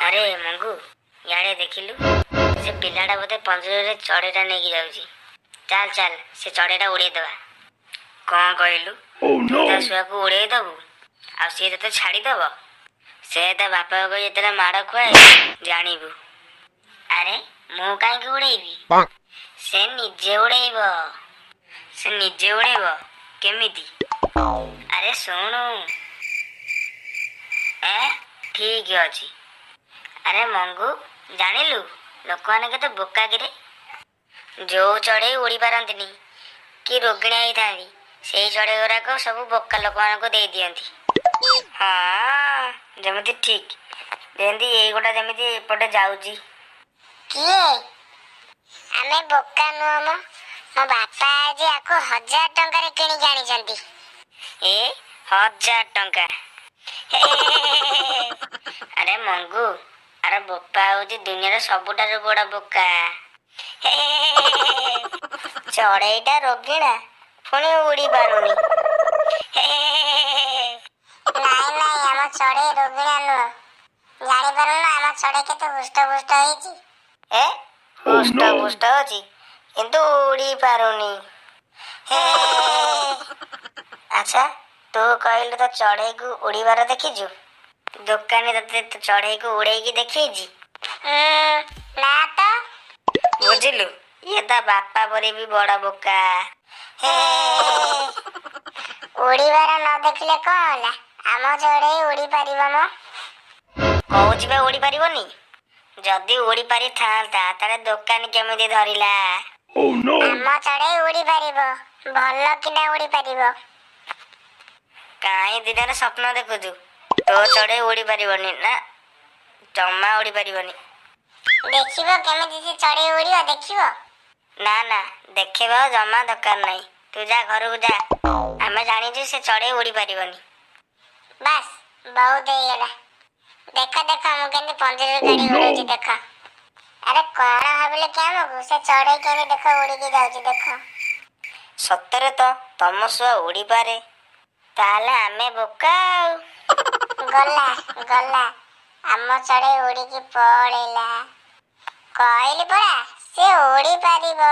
अरे मंगू यारे देखिलु से पिलाटा बोधे पंजर चढ़ेटा नहीं जाऊँगी। चल चल से चढ़ेटा उड़े दबा। कौन कहलु ता छुआ को उड़े दबु आ सी तो छाड़ीदब से ता बापा को ये माड़ खुआए जानबू। अरे मु कहीं उड़ेबी से निजे उड़ेब से निजे उड़ेब केमिति। अरे सुनु ए ठीक अछि। अरे मंगू जानिलु लोक मैंने केते बोका गिरे जो चढ़े उड़ी पारंतिनी कि रोगिणी होता से चढ़े गुराक सब बोका लोक मान दे दियंती। हाँ जमीती ठीक जमी ये गोटा जमीती एपटे जाऊची किए आमे बोका नुह मो बापा आज आको 1000 टंका किणी आनी। ए 1000 टंका अरे मंगू अरे बोपा हूँ दुनिया सबुठार बड़ा बोका। चढ़ईटा रोगिणा पुणी उड़ी पारुनी। नाई नाई आम चढ़ई रोगिणा नुह जानी पारुन आम चढ़ई केते हुष्ट पुष्ट होईची। ए हुष्ट पुष्ट होची किंतु उड़ी पारुनी। अच्छा तू कहलु तो चढ़ई को उड़ीबार देखीजु दुकानी तते चढ़ई को उड़ेगी देखी ना तो बुझिलु ये ता बापा परी भी बड़ा बोका। उड़ीबार न देखले कौन होला आम चढ़ई उड़ी पारिबो मो कहूची बा उड़ी पारिबनी जदी उड़ी पारि थांता तारे दुकान केमिति धरिला। आम चढ़ई उड़ी पारिबो भल किना उड़ी पारिबो। काई दिदार स्वप्न देखुचु तो चढ़ई उड़ी पारिबनी ना जम्मा उड़ी पारिबनी। देखिबो केमिति से चढ़ई उड़ियो देखिबो ना ना देखेबा जम्मा दरकार नहीं तू जा घर को जा आमे जानी से चढ़ई उड़ी पारिबनी। बस बहुत हो गला देख देख मु केंदी पंजर गाड़ी उड़ौची देख। अरे कौन भाबिले क्या मगु से चढ़ई केमी देख उड़ी के जाउची देख। सतरे तो तम छुआ उड़ी पारे ताले आमे बोका। गला गला आम चढ़ई उड़ी की पड़ेला कहली परा से उड़ी पारिबो।